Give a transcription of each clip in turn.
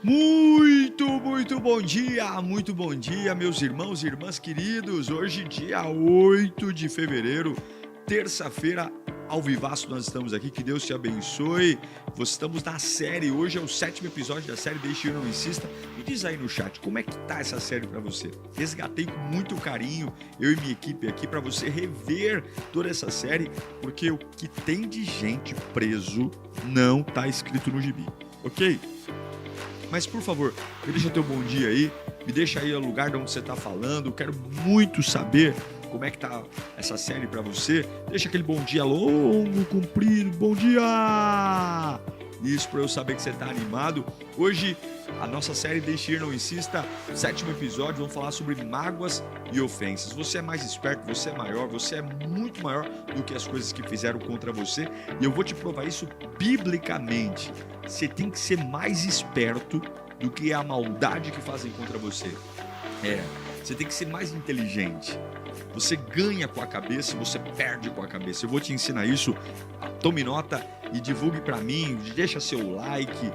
Muito bom dia, meus irmãos e irmãs queridos. Hoje, dia 8 de fevereiro, terça-feira, ao vivaço nós estamos aqui, que Deus te abençoe. Estamos na série, hoje é o 7º episódio da série Deixe Ir Não Insista. Me diz aí no chat, como é que tá essa série para você? Resgatei com muito carinho, eu e minha equipe aqui, para você rever toda essa série, porque o que tem de gente preso não tá escrito no gibi, ok? Mas, por favor, me deixa teu bom dia aí, me deixa aí o lugar de onde você está falando, eu quero muito saber como é que tá essa série para você. Deixa aquele bom dia longo, comprido, bom dia! Isso, para eu saber que você está animado. Hoje, a nossa série Deixe Ir Não Insista, 7º episódio, vamos falar sobre mágoas e ofensas. Você é mais esperto, você é maior, você é muito maior do que as coisas que fizeram contra você, e eu vou te provar isso biblicamente. Você tem que ser mais esperto do que a maldade que fazem contra você. Você tem que ser mais inteligente. Você ganha com a cabeça e você perde com a cabeça. Eu vou te ensinar isso. Tome nota e divulgue para mim. Deixa seu like.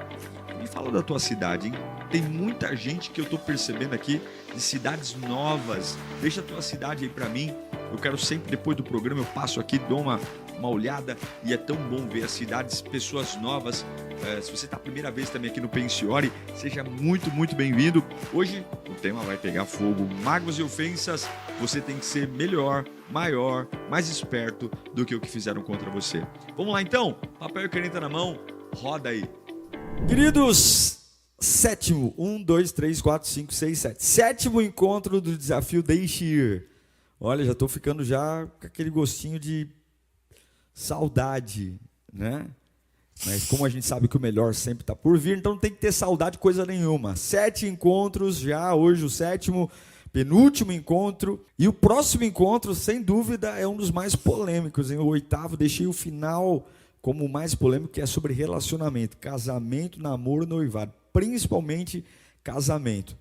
Me fala da tua cidade, hein? Tem muita gente que eu tô percebendo aqui de cidades novas. Deixa a tua cidade aí para mim. Eu quero sempre, depois do programa, eu passo aqui, dou uma olhada, e é tão bom ver as cidades, pessoas novas. Se você está a primeira vez também aqui no Pensione, seja muito, muito bem-vindo. Hoje o tema vai pegar fogo, mágoas e ofensas. Você tem que ser melhor, maior, mais esperto do que o que fizeram contra você. Vamos lá então, papel e caneta na mão, roda aí. Queridos, 7º, 1, 2, 3, 4, 5, 6, 7. 7º encontro do desafio Deixe Ir. Olha, já estou ficando já com aquele gostinho de saudade, né? Mas como a gente sabe que o melhor sempre está por vir, então não tem que ter saudade coisa nenhuma. 7 encontros já, hoje o 7º, penúltimo encontro. E o próximo encontro, sem dúvida, é um dos mais polêmicos, hein? O 8º, deixei o final como o mais polêmico, que é sobre relacionamento, casamento, namoro, noivado, principalmente casamento.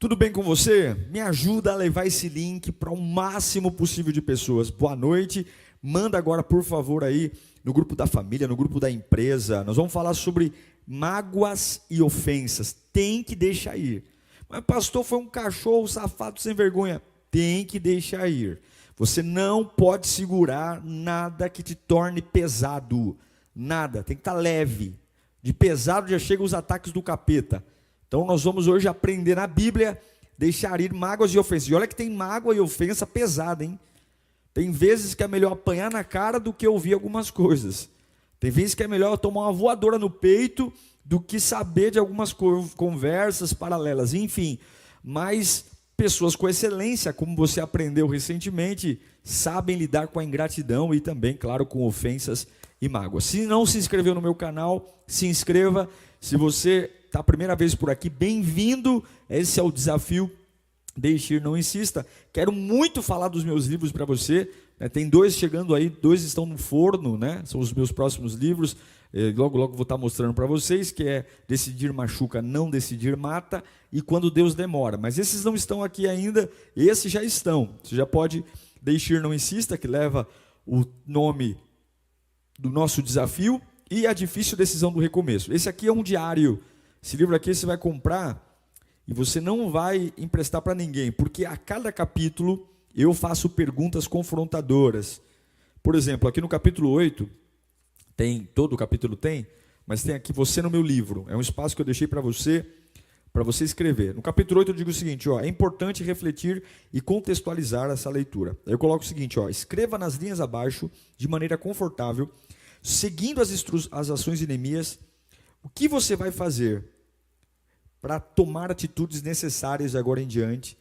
Tudo bem com você? Me ajuda a levar esse link para o máximo possível de pessoas. Boa noite. Manda agora, por favor, aí no grupo da família, no grupo da empresa. Nós vamos falar sobre mágoas e ofensas. Tem que deixar ir. Mas pastor, foi um cachorro safado sem vergonha. Tem que deixar ir. Você não pode segurar nada que te torne pesado. Nada, tem que estar leve. De pesado já chegam os ataques do capeta. Então nós vamos hoje aprender na Bíblia, deixar ir mágoas e ofensas. E olha que tem mágoa e ofensa pesada, hein? Tem vezes que é melhor apanhar na cara do que ouvir algumas coisas. Tem vezes que é melhor tomar uma voadora no peito do que saber de algumas conversas paralelas. Enfim, mas pessoas com excelência, como você aprendeu recentemente, sabem lidar com a ingratidão e também, claro, com ofensas e mágoas. Se não se inscreveu no meu canal, se inscreva. Se você está a primeira vez por aqui, bem-vindo. Esse é o desafio Deixe Ir, Não Insista. Quero muito falar dos meus livros para você. Tem 2 chegando aí, 2 estão no forno, né? São os meus próximos livros. Logo, logo vou estar mostrando para vocês, que é Decidir Machuca, Não Decidir Mata, e Quando Deus Demora. Mas esses não estão aqui ainda, esses já estão. Você já pode Deixe Ir, Não Insista, que leva o nome do nosso desafio, e A Difícil Decisão do Recomeço. Esse aqui é um diário. Esse livro aqui você vai comprar e você não vai emprestar para ninguém, porque a cada capítulo eu faço perguntas confrontadoras. Por exemplo, aqui no capítulo 8, todo o capítulo tem, mas tem aqui você no meu livro. É um espaço que eu deixei para você escrever. No capítulo 8 eu digo o seguinte, é importante refletir e contextualizar essa leitura. Eu coloco o seguinte, escreva nas linhas abaixo, de maneira confortável, seguindo as ações inimigas, o que você vai fazer para tomar atitudes necessárias agora em diante,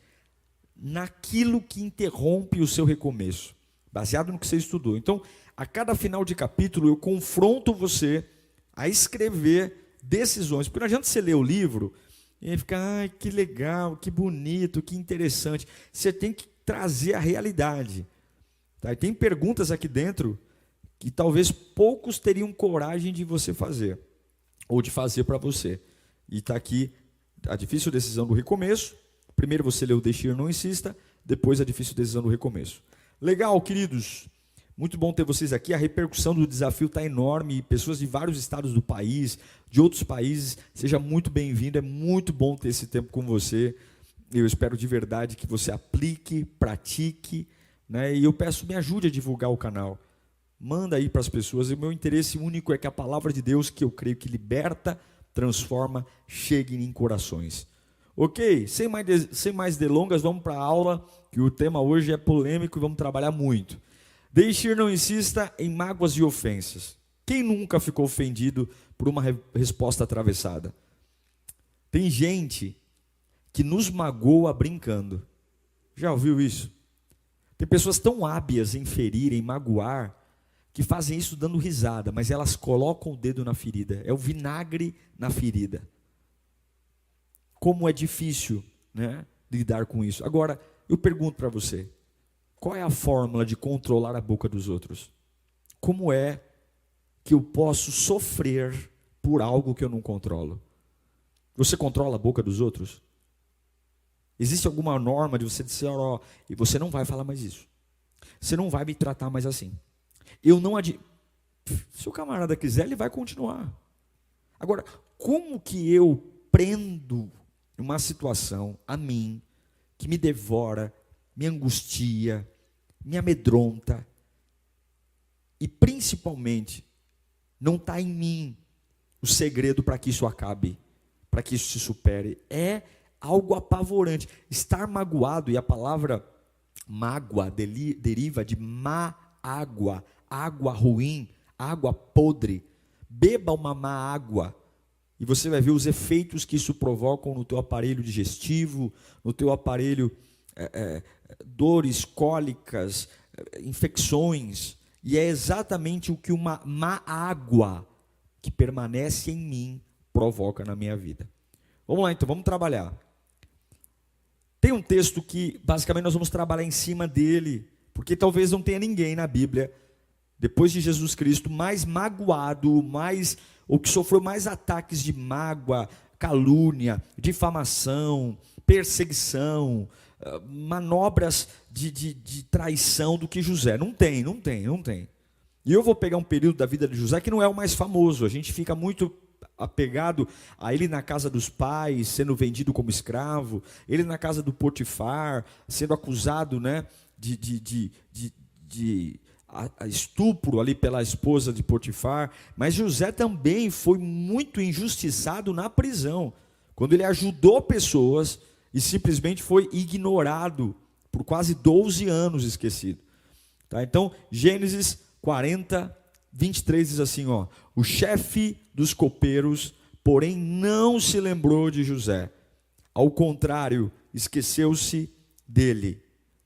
naquilo que interrompe o seu recomeço, baseado no que você estudou. Então, a cada final de capítulo, eu confronto você a escrever decisões. Porque não adianta você ler o livro e ficar, ai, que legal, que bonito, que interessante. Você tem que trazer a realidade. Tá? E tem perguntas aqui dentro que talvez poucos teriam coragem de você fazer, ou de fazer para você. E está aqui A Difícil Decisão do Recomeço. Primeiro você lê o Deixe Ir, Não Insista, depois A Difícil Decisão do Recomeço. Legal, queridos. Muito bom ter vocês aqui. A repercussão do desafio está enorme. Pessoas de vários estados do país, de outros países, seja muito bem-vindo. É muito bom ter esse tempo com você. Eu espero de verdade que você aplique, pratique, né? E eu peço, me ajude a divulgar o canal. Manda aí para as pessoas. O meu interesse único é que a palavra de Deus, que eu creio que liberta, transforma, chegue em corações. Ok? Sem mais delongas, vamos para a aula, que o tema hoje é polêmico e vamos trabalhar muito. Deixe ir, não insista em mágoas e ofensas. Quem nunca ficou ofendido por uma resposta atravessada? Tem gente que nos magoa brincando. Já ouviu isso? Tem pessoas tão hábeis em ferir, em magoar, que fazem isso dando risada, mas elas colocam o dedo na ferida. É o vinagre na ferida. Como é difícil, né, lidar com isso. Agora, eu pergunto para você, qual é a fórmula de controlar a boca dos outros? Como é que eu posso sofrer por algo que eu não controlo? Você controla a boca dos outros? Existe alguma norma de você dizer, ó, e você não vai falar mais isso. Você não vai me tratar mais assim. Eu não Se o camarada quiser, ele vai continuar. Agora, como que eu prendo uma situação a mim, que me devora, me angustia, me amedronta, e principalmente, não está em mim o segredo para que isso acabe, para que isso se supere? É algo apavorante. Estar magoado, e a palavra mágoa deriva de má água, água ruim, água podre. Beba uma má água e você vai ver os efeitos que isso provoca no teu aparelho digestivo, no teu aparelho, dores, cólicas, infecções. E é exatamente o que uma má água que permanece em mim provoca na minha vida. Vamos lá então, vamos trabalhar. Tem um texto que basicamente nós vamos trabalhar em cima dele, porque talvez não tenha ninguém na Bíblia, depois de Jesus Cristo, mais magoado, ou que sofreu mais ataques de mágoa, calúnia, difamação, perseguição, manobras de traição do que José. Não tem. E eu vou pegar um período da vida de José que não é o mais famoso. A gente fica muito apegado a ele na casa dos pais, sendo vendido como escravo, ele na casa do Potifar, sendo acusado, né, de estupro ali pela esposa de Potifar. Mas José também foi muito injustiçado na prisão, quando ele ajudou pessoas e simplesmente foi ignorado por quase 12 anos, esquecido. Tá? Então, Gênesis 40, 23 diz assim, ó: o chefe dos copeiros, porém, não se lembrou de José. Ao contrário, esqueceu-se dele.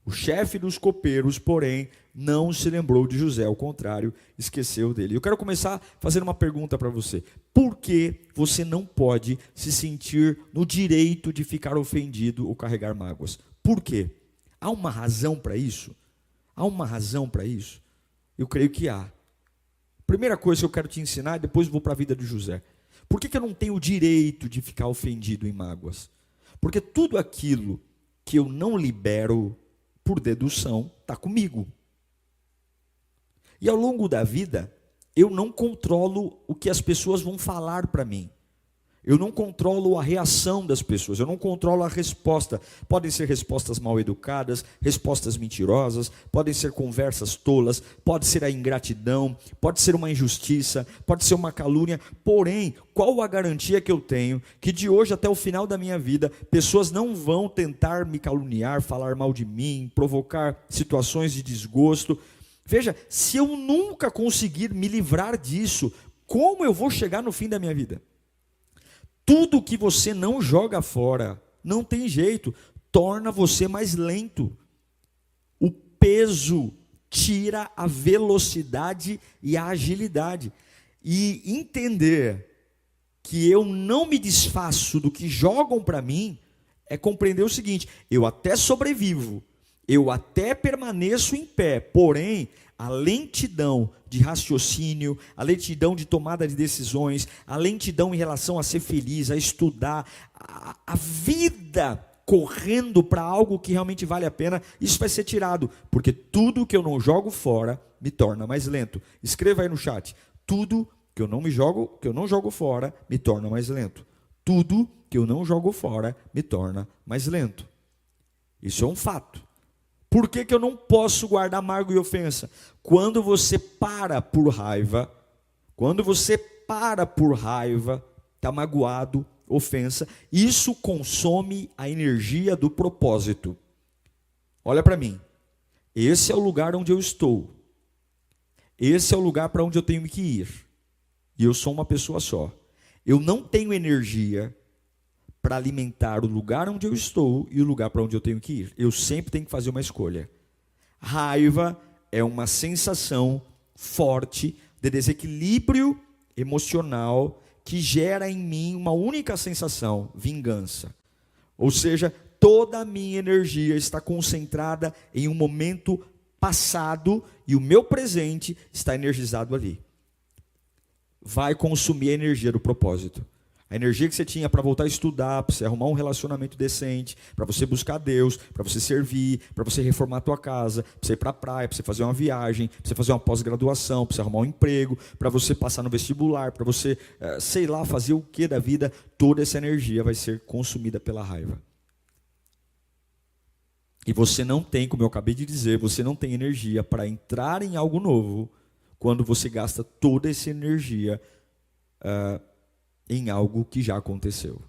O chefe dos copeiros, porém, não se lembrou de José. Ao contrário, esqueceu dele. Eu quero começar fazendo uma pergunta para você. Por que você não pode se sentir no direito de ficar ofendido ou carregar mágoas? Por quê? Há uma razão para isso? Há uma razão para isso? Eu creio que há. Primeira coisa que eu quero te ensinar, e depois vou para a vida de José. Por que eu não tenho o direito de ficar ofendido em mágoas? Porque tudo aquilo que eu não libero por dedução está comigo. E ao longo da vida, eu não controlo o que as pessoas vão falar para mim. Eu não controlo a reação das pessoas, eu não controlo a resposta. Podem ser respostas mal educadas, respostas mentirosas, podem ser conversas tolas, pode ser a ingratidão, pode ser uma injustiça, pode ser uma calúnia. Porém, qual a garantia que eu tenho que de hoje até o final da minha vida, pessoas não vão tentar me caluniar, falar mal de mim, provocar situações de desgosto? Veja, se eu nunca conseguir me livrar disso, como eu vou chegar no fim da minha vida? Tudo que você não joga fora, não tem jeito, torna você mais lento. O peso tira a velocidade e a agilidade. E entender que eu não me desfaço do que jogam para mim, é compreender o seguinte: eu até sobrevivo, eu até permaneço em pé, porém, a lentidão de raciocínio, a lentidão de tomada de decisões, a lentidão em relação a ser feliz, a estudar, a vida correndo para algo que realmente vale a pena, isso vai ser tirado, porque tudo que eu não jogo fora me torna mais lento. Escreva aí no chat. Tudo que eu não jogo fora, me torna mais lento. Tudo que eu não jogo fora, me torna mais lento. Isso é um fato. Por que eu não posso guardar amargo e ofensa? Quando você para por raiva, está magoado, ofensa, isso consome a energia do propósito. Olha para mim. Esse é o lugar onde eu estou. Esse é o lugar para onde eu tenho que ir. E eu sou uma pessoa só. Eu não tenho energia para alimentar o lugar onde eu estou e o lugar para onde eu tenho que ir. Eu sempre tenho que fazer uma escolha. Raiva é uma sensação forte de desequilíbrio emocional que gera em mim uma única sensação: vingança. Ou seja, toda a minha energia está concentrada em um momento passado e o meu presente está energizado ali. Vai consumir a energia do propósito. A energia que você tinha para voltar a estudar, para você arrumar um relacionamento decente, para você buscar Deus, para você servir, para você reformar a tua casa, para você ir para a praia, para você fazer uma viagem, para você fazer uma pós-graduação, para você arrumar um emprego, para você passar no vestibular, para você, sei lá, fazer o que da vida, toda essa energia vai ser consumida pela raiva. E você não tem, como eu acabei de dizer, você não tem energia para entrar em algo novo quando você gasta toda essa energia em algo que já aconteceu.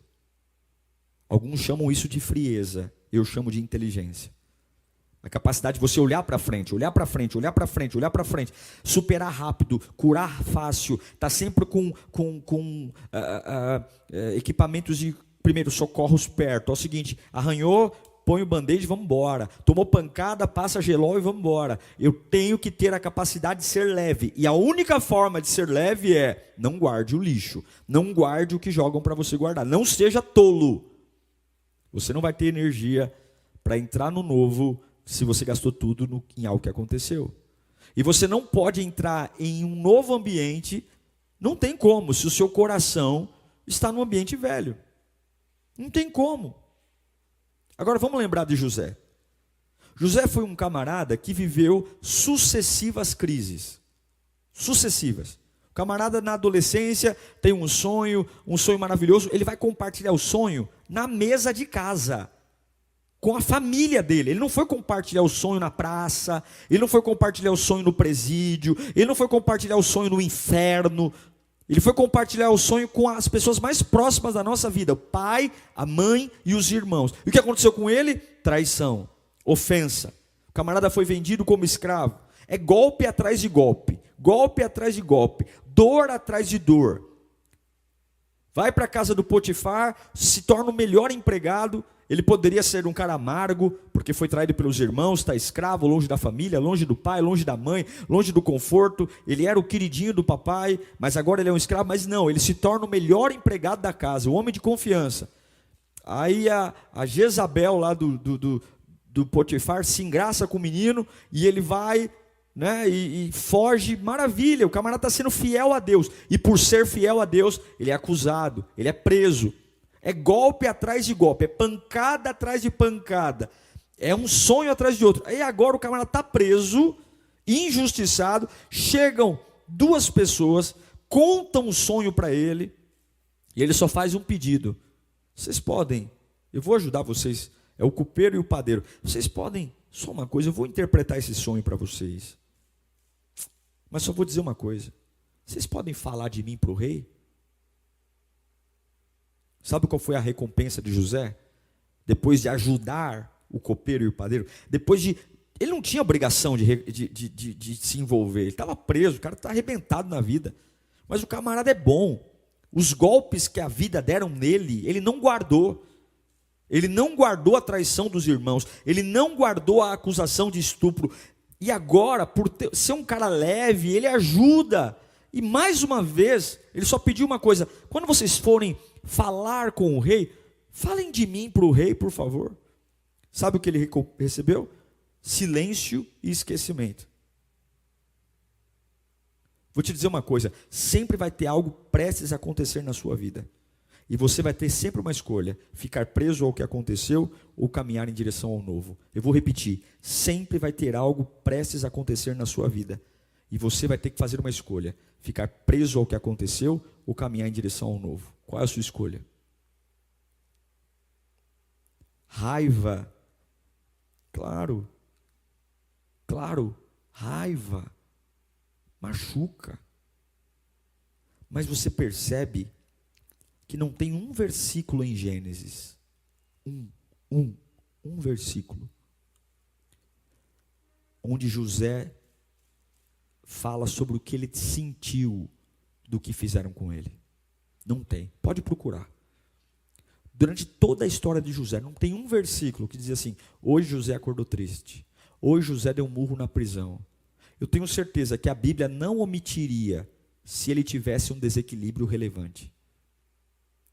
Alguns chamam isso de frieza, eu chamo de inteligência. A capacidade de você olhar para frente, superar rápido, curar fácil, estar sempre com equipamentos de primeiros socorros perto. É o seguinte, arranhou, põe o band-aid e vamos embora. Tomou pancada, passa gelol e vamos embora. Eu tenho que ter a capacidade de ser leve. E a única forma de ser leve é: não guarde o lixo. Não guarde o que jogam para você guardar. Não seja tolo. Você não vai ter energia para entrar no novo se você gastou tudo em algo que aconteceu. E você não pode entrar em um novo ambiente, não tem como, se o seu coração está num ambiente velho. Não tem como. Agora vamos lembrar de José. José foi um camarada que viveu sucessivas crises. Sucessivas. O camarada na adolescência tem um sonho maravilhoso. Ele vai compartilhar o sonho na mesa de casa, com a família dele. Ele não foi compartilhar o sonho na praça, ele não foi compartilhar o sonho no presídio, ele não foi compartilhar o sonho no inferno. Ele foi compartilhar o sonho com as pessoas mais próximas da nossa vida, o pai, a mãe e os irmãos. E o que aconteceu com ele? Traição, ofensa. O camarada foi vendido como escravo. É golpe atrás de golpe, golpe atrás de golpe, dor atrás de dor. Vai para a casa do Potifar, se torna o melhor empregado. Ele poderia ser um cara amargo, porque foi traído pelos irmãos, está escravo, longe da família, longe do pai, longe da mãe, longe do conforto. Ele era o queridinho do papai, mas agora ele é um escravo. Mas não, ele se torna o melhor empregado da casa, o homem de confiança. Aí a Jezabel lá do Potifar se engraça com o menino e ele vai, né, e foge. Maravilha, o camarada está sendo fiel a Deus. E por ser fiel a Deus, ele é acusado, ele é preso. É golpe atrás de golpe, é pancada atrás de pancada, é um sonho atrás de outro. Aí agora o camarada está preso, injustiçado. Chegam duas pessoas, contam um sonho para ele, e ele só faz um pedido: vocês podem, eu vou ajudar vocês, é o copeiro e o padeiro, vocês podem, só uma coisa, eu vou interpretar esse sonho para vocês, mas só vou dizer uma coisa: vocês podem falar de mim para o rei? Sabe qual foi a recompensa de José? Depois de ajudar o copeiro e o padeiro, ele não tinha obrigação de se envolver, ele estava preso, o cara está arrebentado na vida, mas o camarada é bom. Os golpes que a vida deram nele, ele não guardou. Ele não guardou a traição dos irmãos, ele não guardou a acusação de estupro. E agora, por ser um cara leve, ele ajuda. E mais uma vez, ele só pediu uma coisa: quando vocês forem falar com o rei, falem de mim para o rei, por favor. Sabe o que ele recebeu? Silêncio e esquecimento. Vou te dizer uma coisa: sempre vai ter algo prestes a acontecer na sua vida. E você vai ter sempre uma escolha: ficar preso ao que aconteceu ou caminhar em direção ao novo. Eu vou repetir: sempre vai ter algo prestes a acontecer na sua vida. E você vai ter que fazer uma escolha: ficar preso ao que aconteceu ou caminhar em direção ao novo. Qual é a sua escolha? Raiva. Claro, raiva machuca. Mas você percebe que não tem um versículo em Gênesis, um versículo, onde José fala sobre o que ele sentiu do que fizeram com ele. Não tem, pode procurar. Durante toda a história de José, não tem um versículo que diz assim: hoje José acordou triste, hoje José deu um murro na prisão. Eu tenho certeza que a Bíblia não omitiria se ele tivesse um desequilíbrio relevante.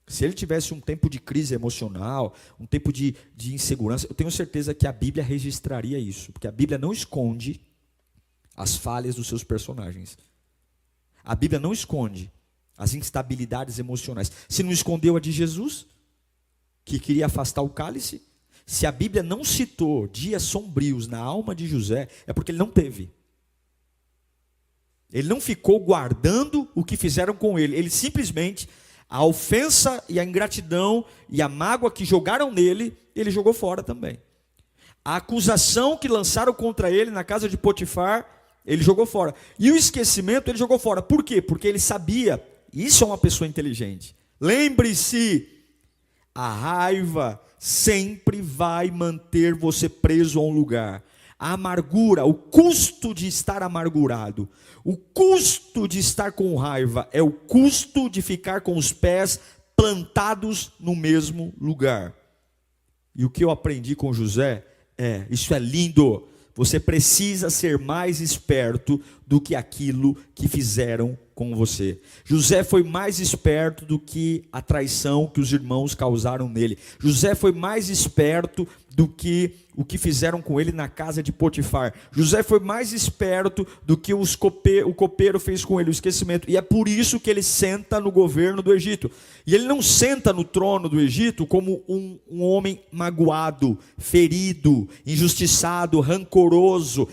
Se ele tivesse um tempo de crise emocional, um tempo de insegurança, eu tenho certeza que a Bíblia registraria isso, porque a Bíblia não esconde as falhas dos seus personagens. A Bíblia não esconde as instabilidades emocionais. Se não escondeu a de Jesus, que queria afastar o cálice, se a Bíblia não citou dias sombrios na alma de José, é porque ele não teve. Ele não ficou guardando o que fizeram com ele. Ele simplesmente, a ofensa e a ingratidão e a mágoa que jogaram nele, ele jogou fora também. A acusação que lançaram contra ele na casa de Potifar, ele jogou fora. E o esquecimento, ele jogou fora. Por quê? Porque ele sabia, isso é uma pessoa inteligente. Lembre-se, a raiva sempre vai manter você preso a um lugar. A amargura, o custo de estar amargurado, o custo de estar com raiva é o custo de ficar com os pés plantados no mesmo lugar. E o que eu aprendi com José isso é lindo, você precisa ser mais esperto do que aquilo que fizeram com você. José foi mais esperto do que a traição que os irmãos causaram nele. José foi mais esperto do que o que fizeram com ele na casa de Potifar. José foi mais esperto do que o copeiro fez com ele, o esquecimento. E é por isso que ele senta no governo do Egito. E ele não senta no trono do Egito como um homem magoado, ferido, injustiçado, rancoroso,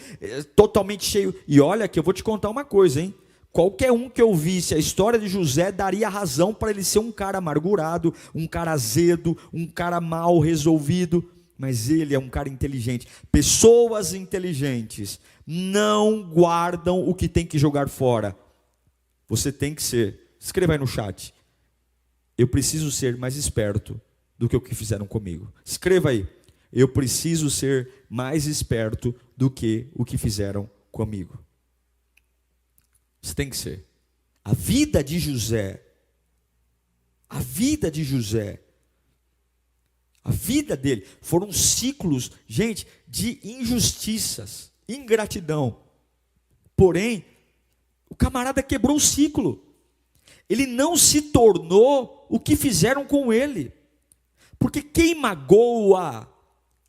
totalmente cheio. E olha que eu vou te contar uma coisa, hein? Qualquer um que ouvisse a história de José daria razão para ele ser um cara amargurado, um cara azedo, um cara mal resolvido. Mas ele é um cara inteligente. Pessoas inteligentes não guardam o que tem que jogar fora. Você tem que ser. Escreva aí no chat. Eu preciso ser mais esperto do que o que fizeram comigo. Escreva aí. Eu preciso ser mais esperto do que o que fizeram comigo. Você tem que ser. A vida de José, a vida dele, foram ciclos, gente, de injustiças, ingratidão. Porém, o camarada quebrou o ciclo. Ele não se tornou o que fizeram com ele. Porque quem magoa,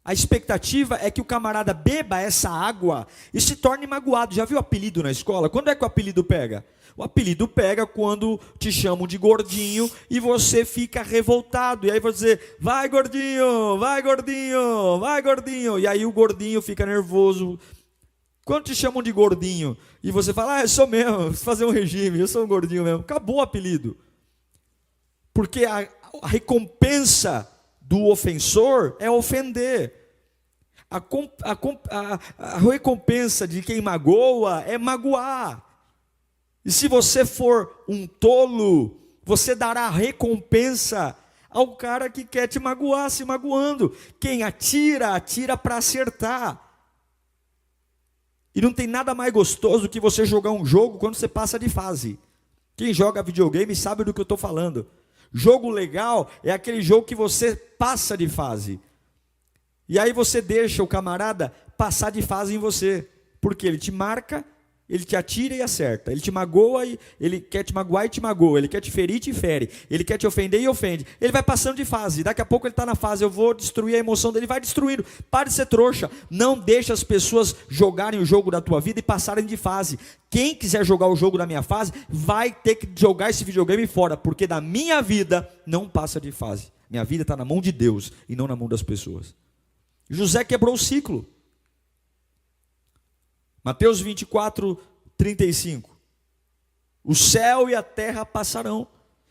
a expectativa é que o camarada beba essa água e se torne magoado. Já viu apelido na escola? Quando é que o apelido pega? O apelido pega quando te chamam de gordinho e você fica revoltado. E aí você, vai gordinho, vai gordinho, vai gordinho. E aí o gordinho fica nervoso. Quando te chamam de gordinho e você fala, eu sou mesmo, preciso fazer um regime, eu sou um gordinho mesmo. Acabou o apelido. Porque a recompensa do ofensor é ofender. A recompensa de quem magoa é magoar. E se você for um tolo, você dará recompensa ao cara que quer te magoar, se magoando. Quem atira, atira para acertar. E não tem nada mais gostoso do que você jogar um jogo quando você passa de fase. Quem joga videogame sabe do que eu estou falando. Jogo legal é aquele jogo que você passa de fase. E aí você deixa o camarada passar de fase em você. Porque ele te marca, ele te atira e acerta. Ele te magoa, ele quer te magoar e te magoa. Ele quer te ferir e te fere. Ele quer te ofender e ofende. Ele vai passando de fase. Daqui a pouco ele está na fase, eu vou destruir a emoção dele. Vai destruindo. Pare de ser trouxa. Não deixe as pessoas jogarem o jogo da tua vida e passarem de fase. Quem quiser jogar o jogo da minha fase, vai ter que jogar esse videogame fora. Porque da minha vida não passa de fase. Minha vida está na mão de Deus e não na mão das pessoas. José quebrou o ciclo. Mateus 24, 35. O céu e a terra passarão,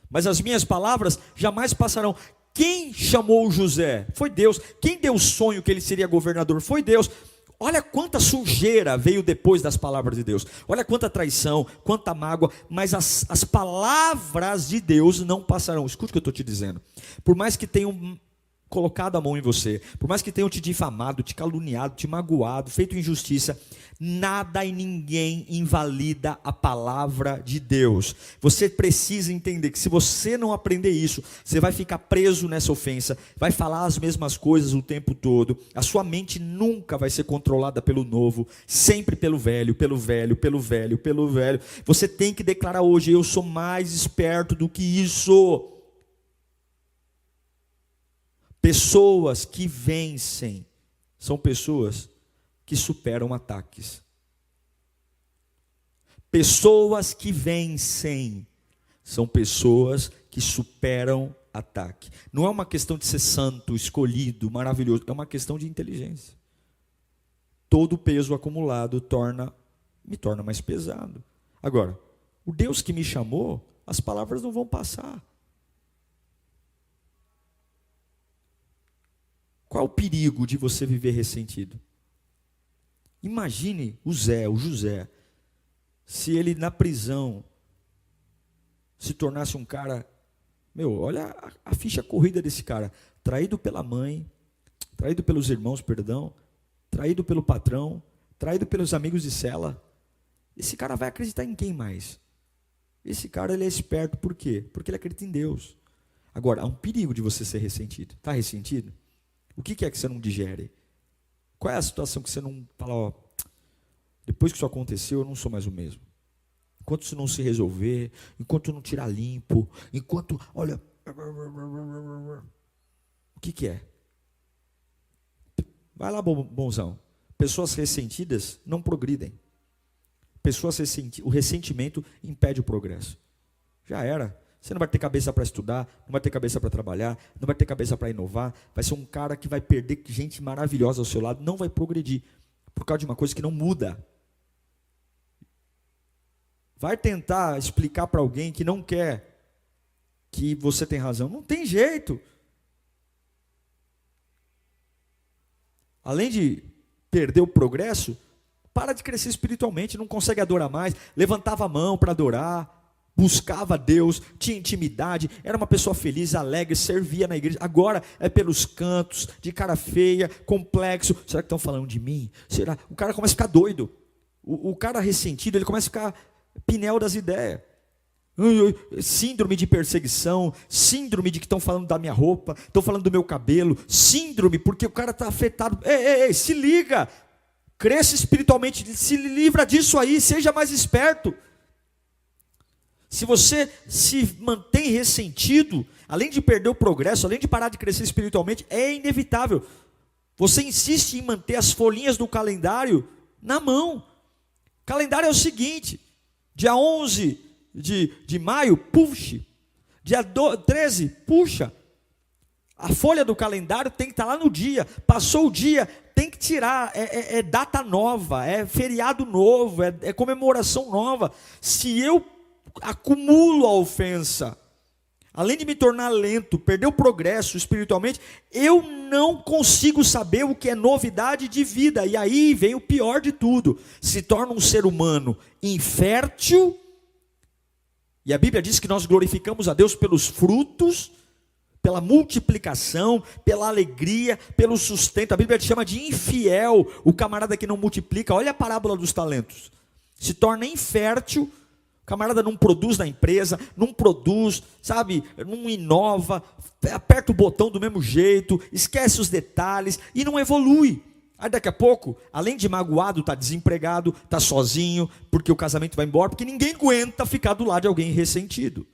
mas as minhas palavras jamais passarão. Quem chamou José? Foi Deus. Quem deu o sonho que ele seria governador? Foi Deus. Olha quanta sujeira veio depois das palavras de Deus. Olha quanta traição, quanta mágoa. Mas as palavras de Deus não passarão. Escute o que eu estou te dizendo. Por mais que tenham colocado a mão em você, por mais que tenham te difamado, te caluniado, te magoado, feito injustiça, nada e ninguém invalida a palavra de Deus. Você precisa entender que se você não aprender isso, você vai ficar preso nessa ofensa, vai falar as mesmas coisas o tempo todo, a sua mente nunca vai ser controlada pelo novo, sempre pelo velho, pelo velho, pelo velho, pelo velho. Você tem que declarar hoje: eu sou mais esperto do que isso. Pessoas que vencem são pessoas que superam ataques. Pessoas que vencem são pessoas que superam ataque. Não é uma questão de ser santo, escolhido, maravilhoso, é uma questão de inteligência. Todo o peso acumulado me torna mais pesado. Agora, o Deus que me chamou, as palavras não vão passar. Qual é o perigo de você viver ressentido? Imagine o José, se ele na prisão se tornasse um cara, olha a ficha corrida desse cara, traído pela mãe, traído pelos irmãos, traído pelo patrão, traído pelos amigos de cela. Esse cara vai acreditar em quem mais? Esse cara, ele é esperto, por quê? Porque ele acredita em Deus. Agora, há um perigo de você ser ressentido. Está ressentido? O que é que você não digere? Qual é a situação que você não fala, depois que isso aconteceu, eu não sou mais o mesmo. Enquanto isso não se resolver, enquanto não tirar limpo, enquanto, olha, o que é? Vai lá, bonzão. Pessoas ressentidas não progridem. O ressentimento impede o progresso. Já era. Você não vai ter cabeça para estudar, não vai ter cabeça para trabalhar, não vai ter cabeça para inovar. Vai ser um cara que vai perder gente maravilhosa ao seu lado, não vai progredir, por causa de uma coisa que não muda. Vai tentar explicar para alguém que não quer que você tem razão. Não tem jeito. Além de perder o progresso, para de crescer espiritualmente, não consegue adorar mais. Levantava a mão para adorar, buscava Deus, tinha intimidade, era uma pessoa feliz, alegre, servia na igreja. Agora é pelos cantos, de cara feia, complexo. Será que estão falando de mim? Será? O cara começa a ficar doido. O cara ressentido, ele começa a ficar pinel das ideias. Síndrome de perseguição, síndrome de que estão falando da minha roupa, estão falando do meu cabelo, síndrome porque o cara está afetado. Ei, se liga, cresça espiritualmente, se livra disso aí, seja mais esperto. Se você se mantém ressentido, além de perder o progresso, além de parar de crescer espiritualmente, é inevitável. Você insiste em manter as folhinhas do calendário na mão. O calendário é o seguinte: dia 11 de maio, puxe. Dia 13, puxa. A folha do calendário tem que estar lá no dia. Passou o dia, tem que tirar. É data nova, é feriado novo, é comemoração nova. Se eu acumulo a ofensa, além de me tornar lento, perder o progresso espiritualmente, eu não consigo saber o que é novidade de vida. E aí vem o pior de tudo: se torna um ser humano infértil. E a Bíblia diz que nós glorificamos a Deus pelos frutos, pela multiplicação, pela alegria, pelo sustento. A Bíblia te chama de infiel o camarada que não multiplica. Olha a parábola dos talentos. Se torna infértil. O camarada não produz na empresa, não produz, sabe, não inova, aperta o botão do mesmo jeito, esquece os detalhes e não evolui. Aí daqui a pouco, além de magoado, está desempregado, está sozinho, porque o casamento vai embora, porque ninguém aguenta ficar do lado de alguém ressentido.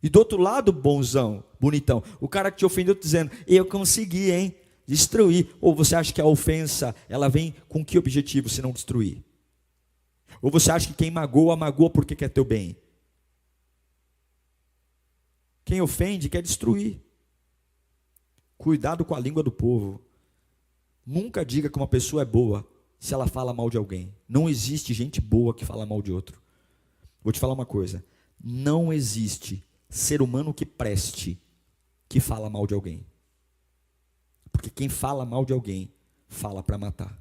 E do outro lado, bonzão, bonitão, o cara que te ofendeu dizendo: eu consegui, hein, destruir. Ou você acha que a ofensa, ela vem com que objetivo se não destruir? Ou você acha que quem magoa porque quer teu bem? Quem ofende quer destruir. Cuidado com a língua do povo. Nunca diga que uma pessoa é boa se ela fala mal de alguém. Não existe gente boa que fala mal de outro. Vou te falar uma coisa, não existe ser humano que preste que fala mal de alguém. Porque quem fala mal de alguém, fala para matar.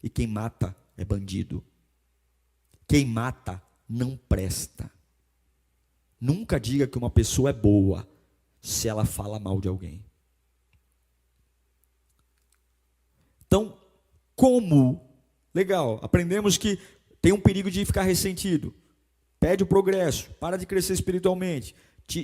E quem mata é bandido. Quem mata não presta. Nunca diga que uma pessoa é boa se ela fala mal de alguém. Então, como? Legal, aprendemos que tem um perigo de ficar ressentido. Pede o progresso, para de crescer espiritualmente,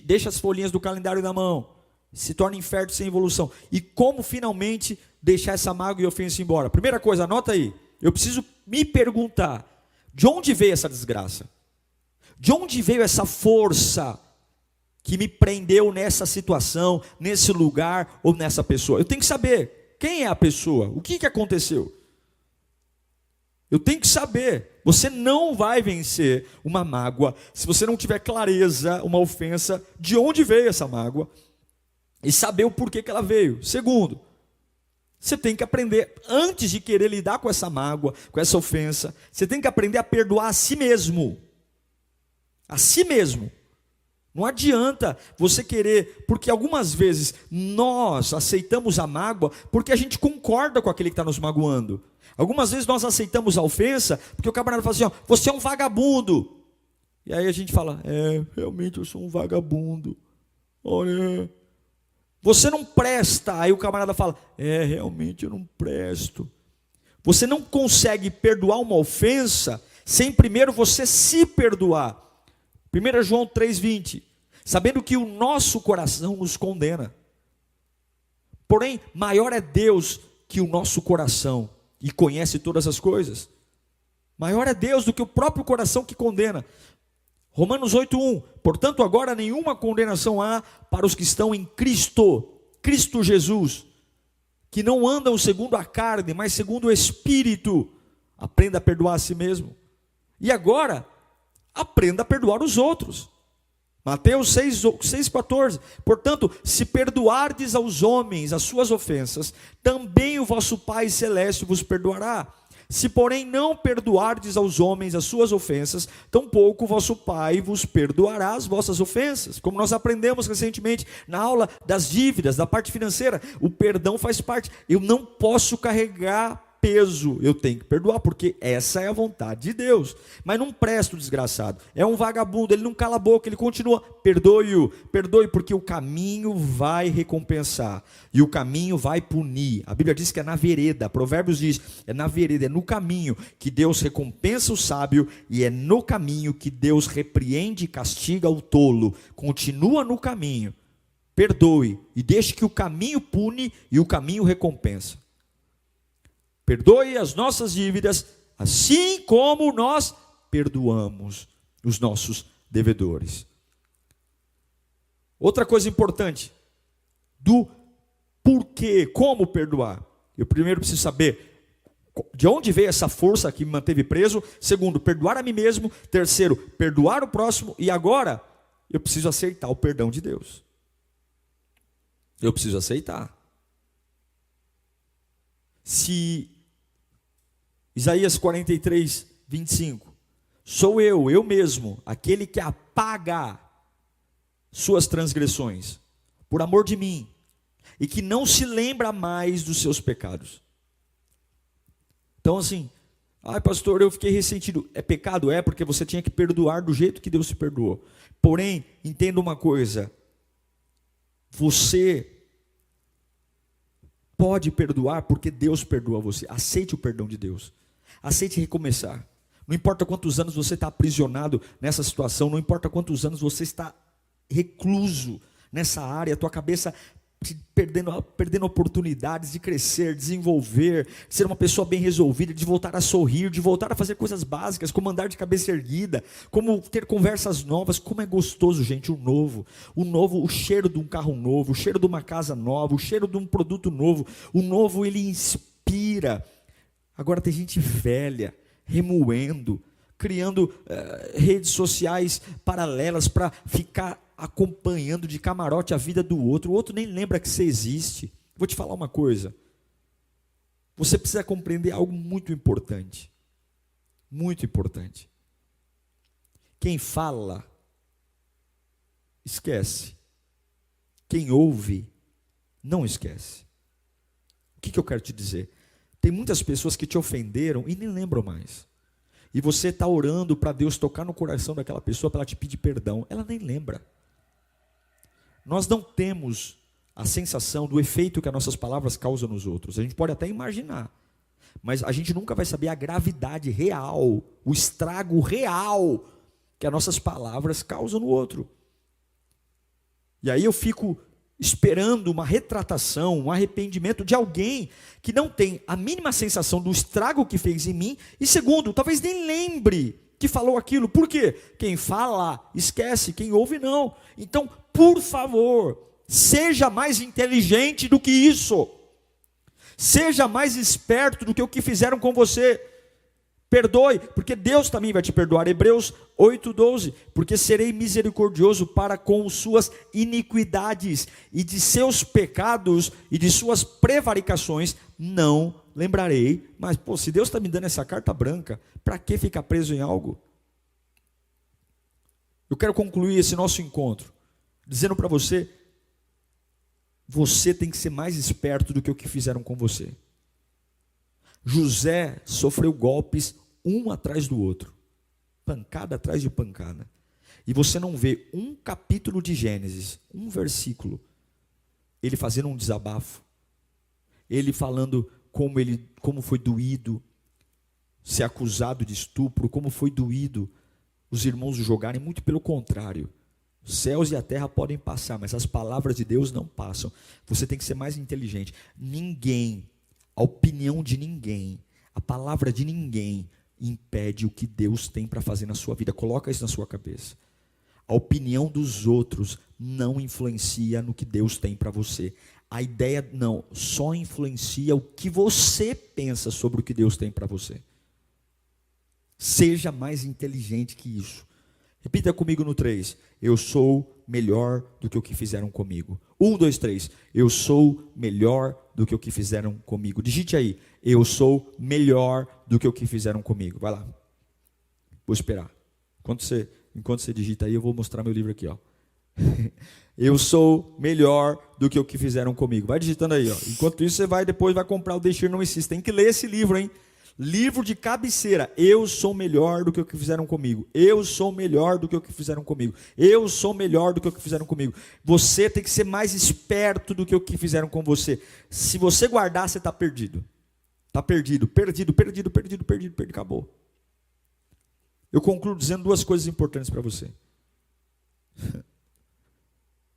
deixa as folhinhas do calendário na mão, se torna infértil sem evolução. E como finalmente deixar essa mágoa e ofensa embora? Primeira coisa, anota aí, eu preciso me perguntar, de onde veio essa desgraça? De onde veio essa força que me prendeu nessa situação, nesse lugar ou nessa pessoa? Eu tenho que saber quem é a pessoa, o que aconteceu. Eu tenho que saber. Você não vai vencer uma mágoa se você não tiver clareza, uma ofensa, de onde veio essa mágoa e saber o porquê que ela veio. Segundo, você tem que aprender, antes de querer lidar com essa mágoa, com essa ofensa, você tem que aprender a perdoar a si mesmo. A si mesmo. Não adianta você querer, porque algumas vezes nós aceitamos a mágoa porque a gente concorda com aquele que está nos magoando. Algumas vezes nós aceitamos a ofensa porque o camarada fala assim, ó, você é um vagabundo. E aí a gente fala, realmente eu sou um vagabundo. Olha, você não presta. Aí o camarada fala, realmente eu não presto. Você não consegue perdoar uma ofensa sem primeiro você se perdoar. 1 João 3,20, sabendo que o nosso coração nos condena. Porém, maior é Deus que o nosso coração, e conhece todas as coisas. Maior é Deus do que o próprio coração que condena. Romanos 8,1, portanto agora nenhuma condenação há para os que estão em Cristo Jesus, que não andam segundo a carne, mas segundo o Espírito. Aprenda a perdoar a si mesmo. E agora, aprenda a perdoar os outros. Mateus 6,14, portanto, se perdoardes aos homens as suas ofensas, também o vosso Pai Celeste vos perdoará. Se porém não perdoardes aos homens as suas ofensas, tampouco o vosso Pai vos perdoará as vossas ofensas. Como nós aprendemos recentemente na aula das dívidas, da parte financeira, o perdão faz parte. Eu não posso carregar peso, eu tenho que perdoar, porque essa é a vontade de Deus. Mas não presta o desgraçado, é um vagabundo, ele não cala a boca, ele continua, perdoe-o, perdoe, porque o caminho vai recompensar, e o caminho vai punir. A Bíblia diz que é na vereda, Provérbios diz, é na vereda, é no caminho que Deus recompensa o sábio, e é no caminho que Deus repreende e castiga o tolo. Continua no caminho, perdoe, e deixe que o caminho pune e o caminho recompensa. Perdoe as nossas dívidas, assim como nós perdoamos os nossos devedores. Outra coisa importante, do porquê, como perdoar. Eu primeiro preciso saber de onde veio essa força que me manteve preso. Segundo, perdoar a mim mesmo. Terceiro, perdoar o próximo. E agora, eu preciso aceitar o perdão de Deus. Eu preciso aceitar. Se Isaías 43, 25, sou eu mesmo, aquele que apaga suas transgressões, por amor de mim, e que não se lembra mais dos seus pecados. Então assim, pastor, eu fiquei ressentido. É pecado? É, porque você tinha que perdoar do jeito que Deus te perdoou. Porém, entenda uma coisa, você pode perdoar porque Deus perdoa você. Aceite o perdão de Deus. Aceite recomeçar. Não importa quantos anos você está aprisionado nessa situação, não importa quantos anos você está recluso nessa área, a tua cabeça perdendo oportunidades de crescer, desenvolver, de ser uma pessoa bem resolvida, de voltar a sorrir, de voltar a fazer coisas básicas, como andar de cabeça erguida, como ter conversas novas. Como é gostoso, gente, o novo, o cheiro de um carro novo, o cheiro de uma casa nova, o cheiro de um produto novo. O novo, ele inspira. Agora tem gente velha, remoendo, criando redes sociais paralelas para ficar acompanhando de camarote a vida do outro. O outro nem lembra que você existe. Vou te falar uma coisa. você precisa compreender algo muito importante. Muito importante. Quem fala, esquece. Quem ouve, não esquece. O que eu quero te dizer? Tem muitas pessoas que te ofenderam e nem lembram mais. E você está orando para Deus tocar no coração daquela pessoa para ela te pedir perdão. Ela nem lembra. Nós não temos a sensação do efeito que as nossas palavras causam nos outros. A gente pode até imaginar, mas a gente nunca vai saber a gravidade real, o estrago real que as nossas palavras causam no outro. E aí eu fico esperando uma retratação, um arrependimento de alguém que não tem a mínima sensação do estrago que fez em mim, e segundo, talvez nem lembre que falou aquilo. Por quê? Quem fala, esquece, quem ouve, não. Então, por favor, seja mais inteligente do que isso. Seja mais esperto do que o que fizeram com você. Perdoe, porque Deus também vai te perdoar. Hebreus 8:12, porque serei misericordioso para com suas iniquidades, e de seus pecados e de suas prevaricações não lembrarei. Mas, se Deus está me dando essa carta branca, para que ficar preso em algo? Eu quero concluir esse nosso encontro dizendo para você, você tem que ser mais esperto do que o que fizeram com você. José sofreu golpes um atrás do outro, pancada atrás de pancada, e você não vê um capítulo de Gênesis, um versículo, ele fazendo um desabafo, ele falando como foi doído ser acusado de estupro, como foi doído os irmãos o jogarem. Muito pelo contrário, os céus e a terra podem passar, mas as palavras de Deus não passam. Você tem que ser mais inteligente. Ninguém, a opinião de ninguém, a palavra de ninguém impede o que Deus tem para fazer na sua vida. Coloca isso na sua cabeça. A opinião dos outros não influencia no que Deus tem para você. A ideia não, só influencia o que você pensa sobre o que Deus tem para você. Seja mais inteligente que isso. Repita comigo no 3. Eu sou melhor do que o que fizeram comigo. 1, 2, 3. Eu sou melhor do que o que fizeram comigo. Digite aí. Eu sou melhor do que o que fizeram comigo. Vai lá. Vou esperar. Enquanto você digita aí, eu vou mostrar meu livro aqui, ó. Eu sou melhor do que o que fizeram comigo. Vai digitando aí, ó. Enquanto isso, você depois vai comprar o Deixe Ir Não Insiste. Tem que ler esse livro, hein? Livro de cabeceira. Eu sou melhor do que o que fizeram comigo. Eu sou melhor do que o que fizeram comigo. Eu sou melhor do que o que fizeram comigo. Você tem que ser mais esperto do que o que fizeram com você. Se você guardar, você está perdido. Está perdido, perdido, perdido, perdido, perdido, perdido, acabou. Eu concluo dizendo duas coisas importantes para você.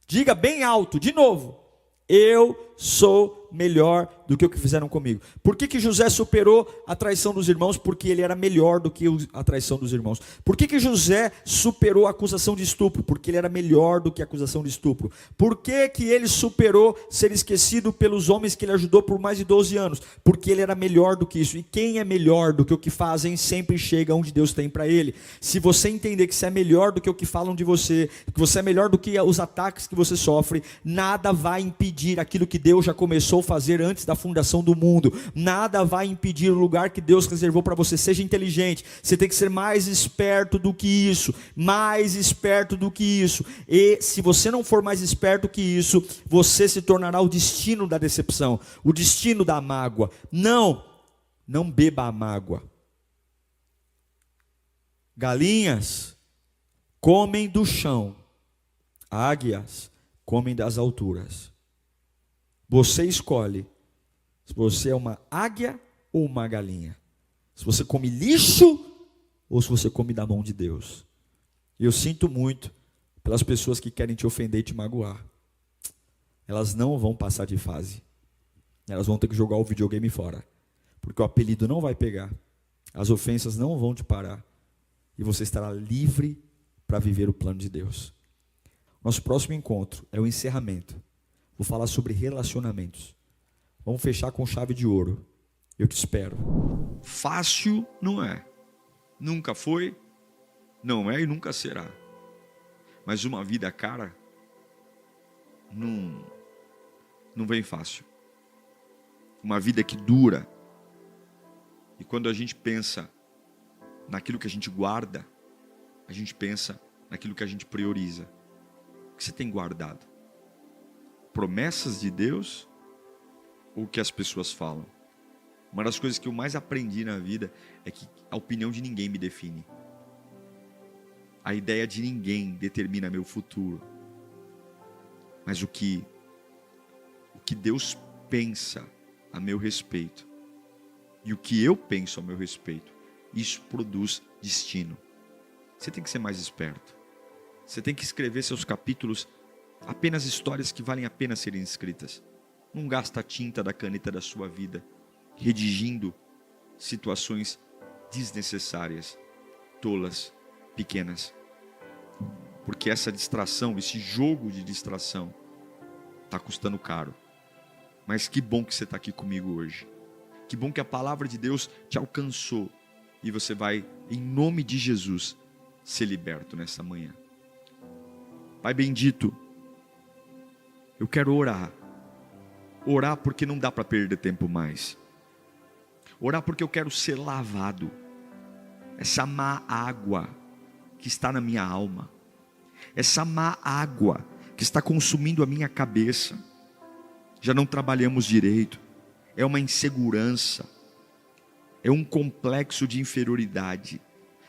Diga bem alto, de novo. Eu sou melhor do que o que fizeram comigo. Por que José superou a traição dos irmãos? Porque ele era melhor do que a traição dos irmãos. Por que José superou a acusação de estupro? Porque ele era melhor do que a acusação de estupro. Por que ele superou ser esquecido pelos homens que ele ajudou por mais de 12 anos? Porque ele era melhor do que isso. E quem é melhor do que o que fazem sempre chega onde Deus tem para ele. Se você entender que você é melhor do que o que falam de você, que você é melhor do que os ataques que você sofre, nada vai impedir aquilo que Deus já começou a fazer antes da fundação do mundo. Nada vai impedir o lugar que Deus reservou para você. Seja inteligente. Você tem que ser mais esperto do que isso. Mais esperto do que isso. E se você não for mais esperto que isso, você se tornará o destino da decepção, o destino da mágoa. Não beba a mágoa. Galinhas comem do chão, águias comem das alturas. Você escolhe se você é uma águia ou uma galinha. Se você come lixo ou se você come da mão de Deus. E eu sinto muito pelas pessoas que querem te ofender e te magoar. Elas não vão passar de fase. Elas vão ter que jogar o videogame fora. Porque o apelido não vai pegar. As ofensas não vão te parar. E você estará livre para viver o plano de Deus. Nosso próximo encontro é o encerramento. Vou falar sobre relacionamentos. Vamos fechar com chave de ouro. Eu te espero. Fácil não é. Nunca foi, não é e nunca será. Mas uma vida cara não vem fácil. Uma vida que dura E quando a gente pensa naquilo que a gente guarda, a gente pensa naquilo que a gente prioriza. O que você tem guardado? Promessas de Deus ou o que as pessoas falam? Uma das coisas que eu mais aprendi na vida é que a opinião de ninguém me define. A ideia de ninguém determina meu futuro. Mas o que Deus pensa a meu respeito e o que eu penso a meu respeito, isso produz destino. Você tem que ser mais esperto. Você tem que escrever seus capítulos apenas histórias que valem a pena serem escritas. Não gasta a tinta da caneta da sua vida redigindo situações desnecessárias, tolas, pequenas. Porque essa distração, esse jogo de distração está custando caro. Mas que bom que você está aqui comigo hoje. Que bom que a palavra de Deus te alcançou. E você vai, em nome de Jesus, ser liberto nessa manhã. Pai bendito, eu quero orar. Orar porque não dá para perder tempo mais. Orar porque eu quero ser lavado. Essa má água que está na minha alma. Essa má água que está consumindo a minha cabeça. Já não trabalhamos direito. É uma insegurança. É um complexo de inferioridade.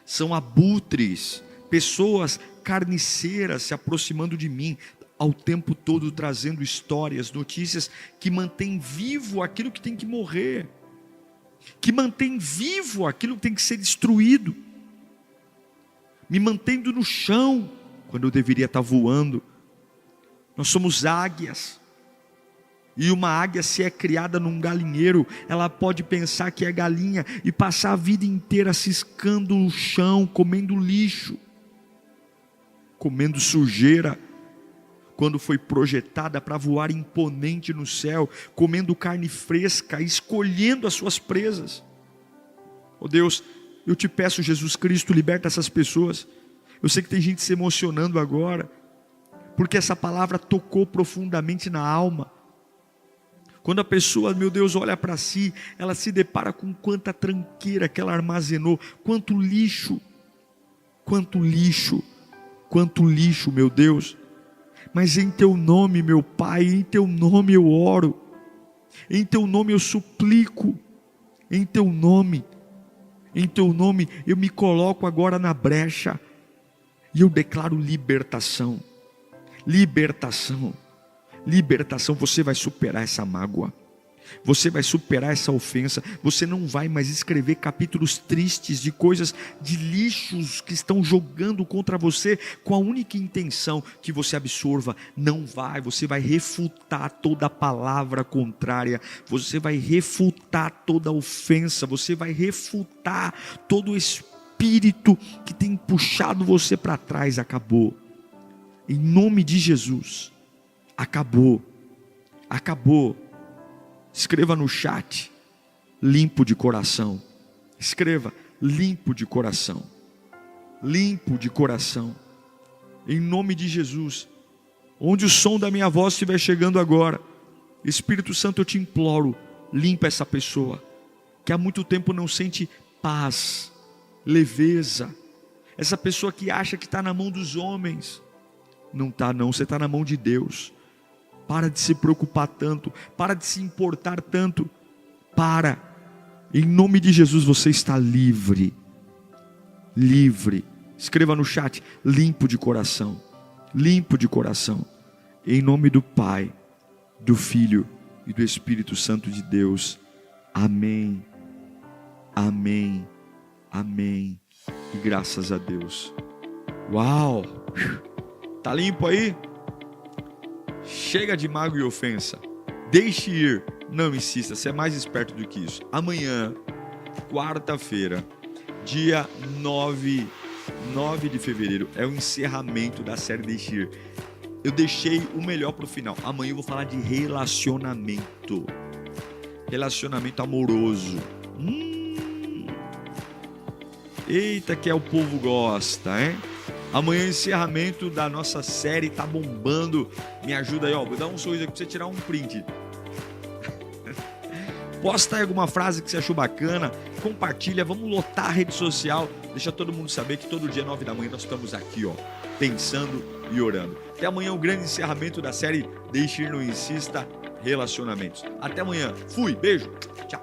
São abutres, pessoas carniceiras se aproximando de mim ao tempo todo, trazendo histórias, notícias que mantêm vivo aquilo que tem que morrer, que mantém vivo aquilo que tem que ser destruído, me mantendo no chão quando eu deveria estar voando. Nós somos águias. E uma águia, se é criada num galinheiro, ela pode pensar que é galinha e passar a vida inteira ciscando o chão, comendo lixo, comendo sujeira, quando foi projetada para voar imponente no céu, comendo carne fresca, escolhendo as suas presas. Oh Deus, eu te peço, Jesus Cristo, liberta essas pessoas. Eu sei que tem gente se emocionando agora, porque essa palavra tocou profundamente na alma. Quando a pessoa, meu Deus, olha para si, ela se depara com quanta tranqueira que ela armazenou, quanto lixo, meu Deus. Mas em teu nome, meu Pai, em teu nome eu oro, em teu nome eu suplico, em teu nome eu me coloco agora na brecha, e eu declaro libertação, libertação. Libertação. Você vai superar essa mágoa, você vai superar essa ofensa, você não vai mais escrever capítulos tristes de coisas, de lixos que estão jogando contra você, com a única intenção que você absorva. Não vai, você vai refutar toda palavra contrária, você vai refutar toda ofensa, você vai refutar todo espírito que tem puxado você para trás. Acabou, em nome de Jesus. Acabou. Escreva no chat, limpo de coração. Escreva, limpo de coração. Limpo de coração. Em nome de Jesus. Onde o som da minha voz estiver chegando agora, Espírito Santo, eu te imploro, limpa essa pessoa, que há muito tempo não sente paz, leveza. Essa pessoa que acha que está na mão dos homens. Não está não, você está na mão de Deus. Para de se preocupar tanto, para de se importar tanto, para, em nome de Jesus você está livre, livre. Escreva no chat, limpo de coração, em nome do Pai, do Filho e do Espírito Santo de Deus, amém, amém, amém, e graças a Deus. Uau, tá limpo aí? Chega de mágoa e ofensa, deixe ir, não insista, você é mais esperto do que isso. Amanhã, quarta-feira, dia 9 de fevereiro, é o encerramento da série Deixe Ir. Eu deixei o melhor para o final. Amanhã eu vou falar de relacionamento amoroso. Eita, que o povo gosta, hein? Amanhã, encerramento da nossa série, tá bombando. Me ajuda aí, ó. Vou dar um sorriso aqui pra você tirar um print. Posta aí alguma frase que você achou bacana. compartilha, vamos lotar a rede social, deixa todo mundo saber que todo dia 9 da manhã nós estamos aqui, ó, pensando e orando. Até amanhã, o grande encerramento da série Deixe Ir, Não Insista, Relacionamentos. Até amanhã, fui, beijo, tchau.